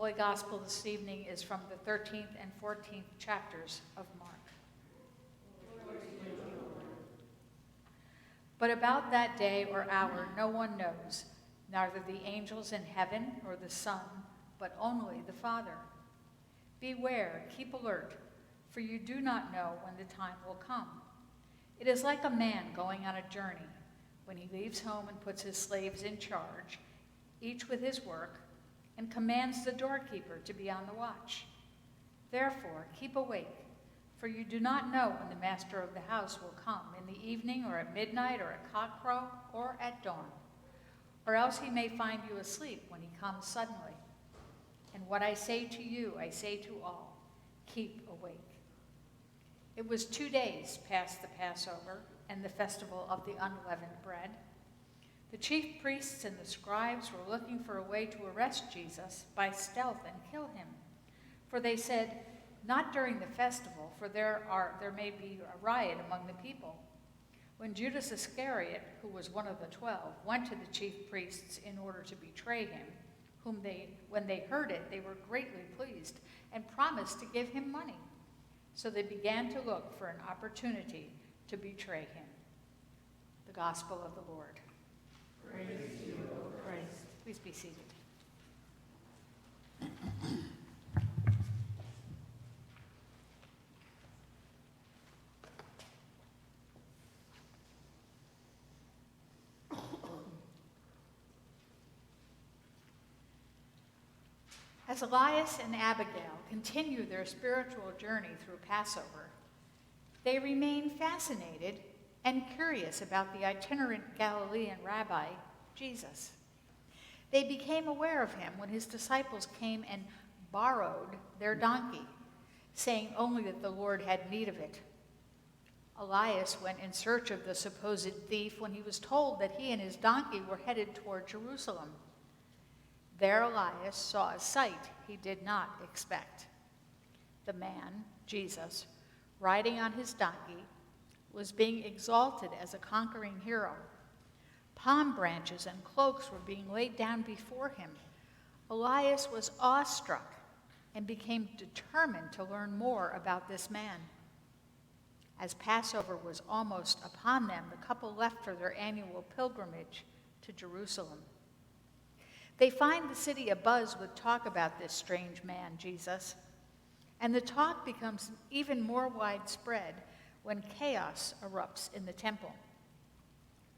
Holy Gospel this evening is from the 13th and 14th chapters of Mark. But about that day or hour no one knows, neither the angels in heaven nor the Son, but only the Father. Beware, keep alert, for you do not know when the time will come. It is like a man going on a journey, when he leaves home and puts his slaves in charge, each with his work, and commands the doorkeeper to be on the watch. Therefore, keep awake, for you do not know when the master of the house will come, in the evening or at midnight or at cockcrow or at dawn. Or else he may find you asleep when he comes suddenly. And what I say to you, I say to all, keep awake. It was 2 days past the Passover and the festival of the unleavened bread. The chief priests and the scribes were looking for a way to arrest Jesus by stealth and kill him. For they said, not during the festival, for there may be a riot among the people. When Judas Iscariot, who was one of the 12, went to the chief priests in order to betray him, when they heard it, they were greatly pleased and promised to give him money. So they began to look for an opportunity to betray him. The Gospel of the Lord. Praise to you, O Christ. Please be seated. As Elias and Abigail continue their spiritual journey through Passover, they remain fascinated and curious about the itinerant Galilean rabbi, Jesus. They became aware of him when his disciples came and borrowed their donkey, saying only that the Lord had need of it. Elias went in search of the supposed thief when he was told that he and his donkey were headed toward Jerusalem. There Elias saw a sight he did not expect. The man, Jesus, riding on his donkey, was being exalted as a conquering hero. Palm branches and cloaks were being laid down before him. Elias was awestruck and became determined to learn more about this man. As Passover was almost upon them, the couple left for their annual pilgrimage to Jerusalem. They find the city abuzz with talk about this strange man, Jesus, and the talk becomes even more widespread when chaos erupts in the temple.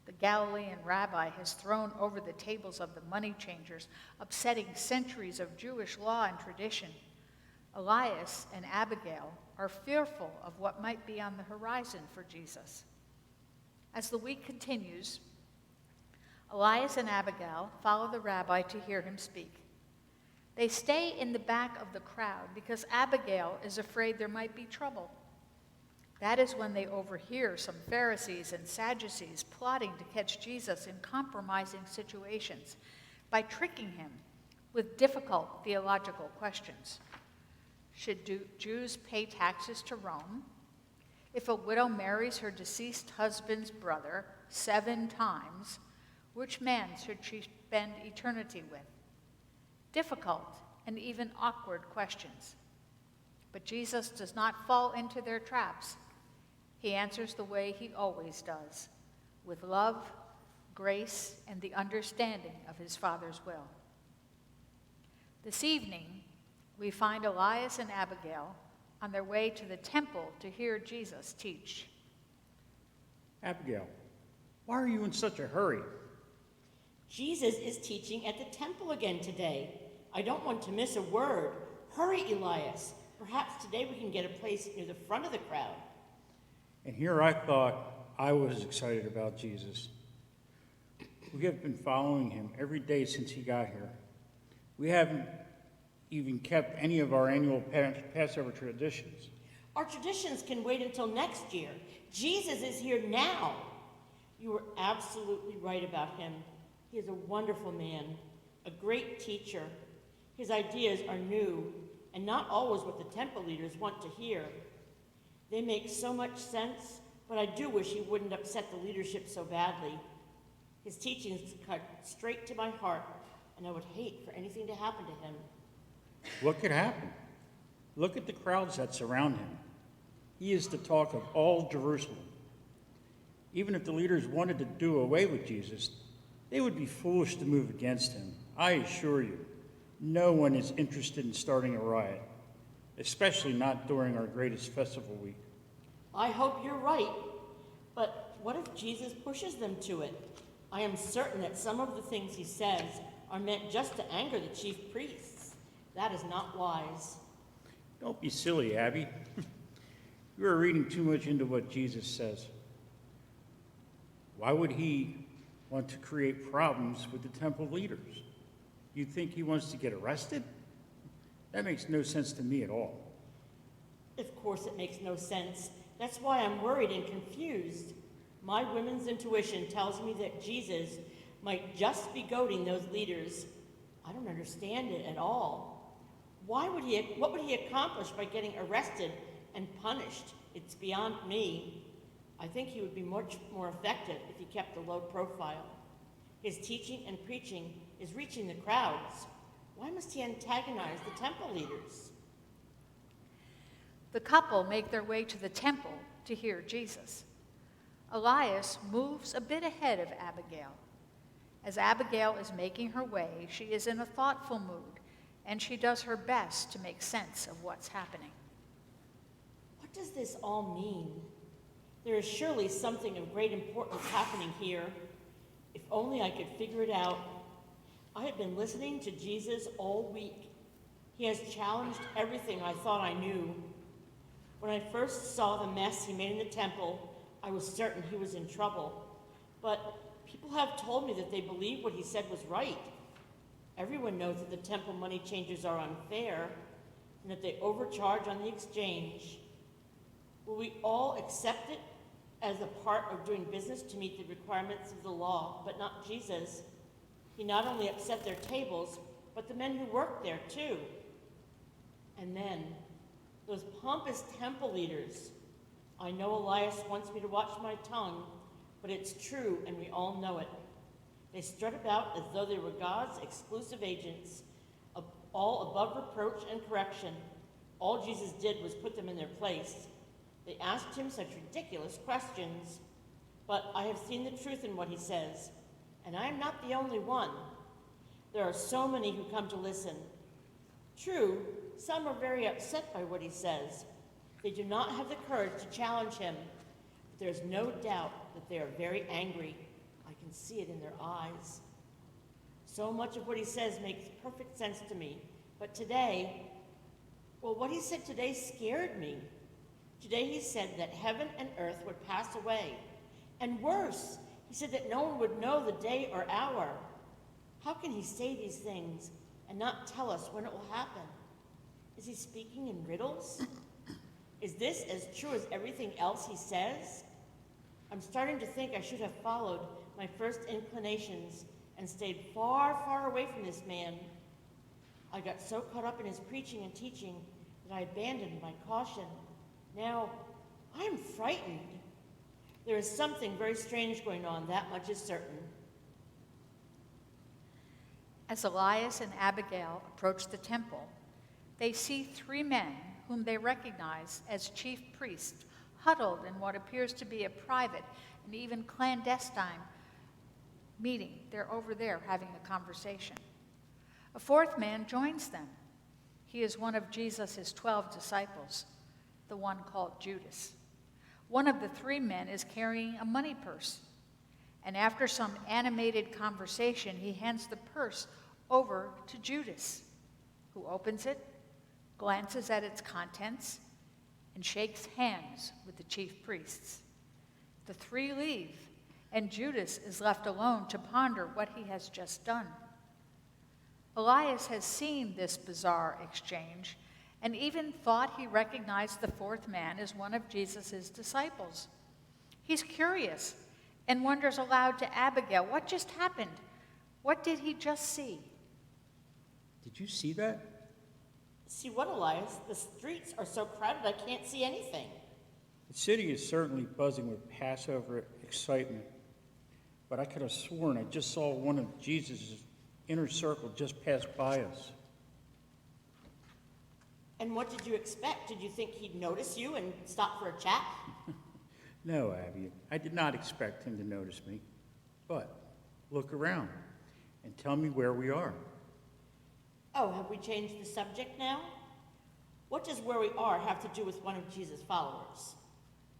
The Galilean rabbi has thrown over the tables of the money changers, upsetting centuries of Jewish law and tradition. Elias and Abigail are fearful of what might be on the horizon for Jesus. As the week continues, Elias and Abigail follow the rabbi to hear him speak. They stay in the back of the crowd because Abigail is afraid there might be trouble. That is when they overhear some Pharisees and Sadducees plotting to catch Jesus in compromising situations by tricking him with difficult theological questions. Should Jews pay taxes to Rome? If a widow marries her deceased husband's brother 7 times, which man should she spend eternity with? Difficult and even awkward questions. But Jesus does not fall into their traps. He answers the way he always does, with love, grace, and the understanding of his Father's will. This evening, we find Elias and Abigail on their way to the temple to hear Jesus teach. Abigail, why are you in such a hurry? Jesus is teaching at the temple again today. I don't want to miss a word. Hurry, Elias. Perhaps today we can get a place near the front of the crowd. And here I thought I was excited about Jesus. We have been following him every day since he got here. We haven't even kept any of our annual Passover traditions. Our traditions can wait until next year. Jesus is here now. You were absolutely right about him. He is a wonderful man, a great teacher. His ideas are new and not always what the temple leaders want to hear. They make so much sense, but I do wish he wouldn't upset the leadership so badly. His teachings cut straight to my heart, and I would hate for anything to happen to him. What could happen? Look at the crowds that surround him. He is the talk of all Jerusalem. Even if the leaders wanted to do away with Jesus, they would be foolish to move against him. I assure you, no one is interested in starting a riot, especially not during our greatest festival week. I hope you're right, but what if Jesus pushes them to it? I am certain that some of the things he says are meant just to anger the chief priests. That is not wise. Don't be silly, Abby. You are reading too much into what Jesus says. Why would he want to create problems with the temple leaders? You think he wants to get arrested? That makes no sense to me at all. Of course it makes no sense. That's why I'm worried and confused. My women's intuition tells me that Jesus might just be goading those leaders. I don't understand it at all. What would he accomplish by getting arrested and punished? It's beyond me. I think he would be much more effective if he kept a low profile. His teaching and preaching is reaching the crowds. Why must he antagonize the temple leaders? The couple make their way to the temple to hear Jesus. Elias moves a bit ahead of Abigail. As Abigail is making her way, she is in a thoughtful mood, and she does her best to make sense of what's happening. What does this all mean? There is surely something of great importance happening here. If only I could figure it out. I have been listening to Jesus all week. He has challenged everything I thought I knew. When I first saw the mess he made in the temple, I was certain he was in trouble. But people have told me that they believe what he said was right. Everyone knows that the temple money changers are unfair and that they overcharge on the exchange. Will we all accept it as a part of doing business to meet the requirements of the law, but not Jesus? He not only upset their tables, but the men who worked there too. And then, those pompous temple leaders. I know Elias wants me to watch my tongue, but it's true and we all know it. They strut about as though they were God's exclusive agents, all above reproach and correction. All Jesus did was put them in their place. They asked him such ridiculous questions, but I have seen the truth in what he says, and I am not the only one. There are so many who come to listen. True, some are very upset by what he says. They do not have the courage to challenge him, but there is no doubt that they are very angry. I can see it in their eyes. So much of what he says makes perfect sense to me, but today, what he said today scared me. Today he said that heaven and earth would pass away. And worse, he said that no one would know the day or hour. How can he say these things and not tell us when it will happen? Is he speaking in riddles? Is this as true as everything else he says? I'm starting to think I should have followed my first inclinations and stayed far, far away from this man. I got so caught up in his preaching and teaching that I abandoned my caution. Now, I am frightened. There is something very strange going on, that much is certain. As Elias and Abigail approach the temple, they see 3 men whom they recognize as chief priests huddled in what appears to be a private and even clandestine meeting. They're over there having a conversation. A 4th man joins them. He is one of Jesus' 12 disciples, the one called Judas. One of the 3 men is carrying a money purse, and after some animated conversation, he hands the purse over to Judas, who opens it, glances at its contents, and shakes hands with the chief priests. The 3 leave, and Judas is left alone to ponder what he has just done. Elias has seen this bizarre exchange and even thought he recognized the 4th man as one of Jesus' disciples. He's curious and wonders aloud to Abigail, what just happened? What did he just see? Did you see that? See what, Elias? The streets are so crowded I can't see anything. The city is certainly buzzing with Passover excitement, but I could have sworn I just saw one of Jesus' inner circle just pass by us. And what did you expect? Did you think he'd notice you and stop for a chat? No, Abby, I did not expect him to notice me. But look around and tell me where we are. Oh, have we changed the subject now? What does where we are have to do with one of Jesus' followers?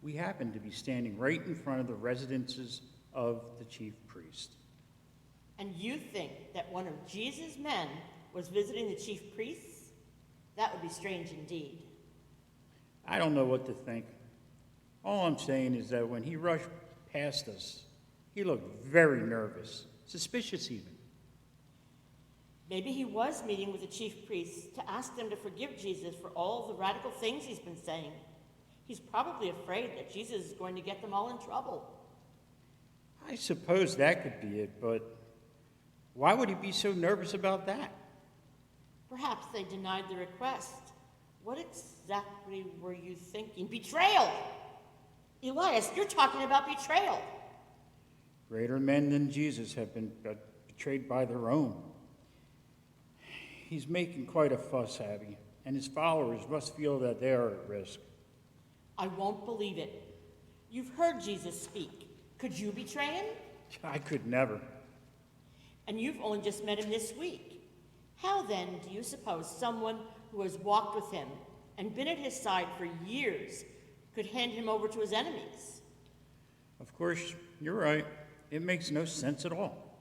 We happen to be standing right in front of the residences of the chief priest. And you think that one of Jesus' men was visiting the chief priests? That would be strange indeed. I don't know what to think. All I'm saying is that when he rushed past us, he looked very nervous, suspicious even. Maybe he was meeting with the chief priests to ask them to forgive Jesus for all the radical things he's been saying. He's probably afraid that Jesus is going to get them all in trouble. I suppose that could be it, but why would he be so nervous about that? Perhaps they denied the request. What exactly were you thinking? Betrayal! Elias, you're talking about betrayal. Greater men than Jesus have been betrayed by their own. He's making quite a fuss, Abby, and his followers must feel that they are at risk. I won't believe it. You've heard Jesus speak. Could you betray him? I could never. And you've only just met him this week. How then do you suppose someone who has walked with him and been at his side for years could hand him over to his enemies? Of course, you're right. It makes no sense at all.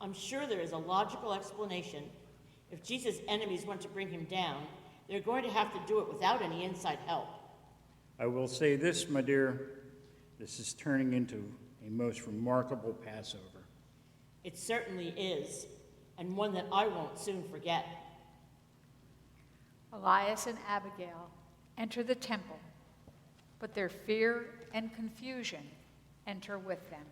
I'm sure there is a logical explanation. If Jesus' enemies want to bring him down, they're going to have to do it without any inside help. I will say this, my dear, this is turning into a most remarkable Passover. It certainly is, and one that I won't soon forget. Elias and Abigail enter the temple, but their fear and confusion enter with them.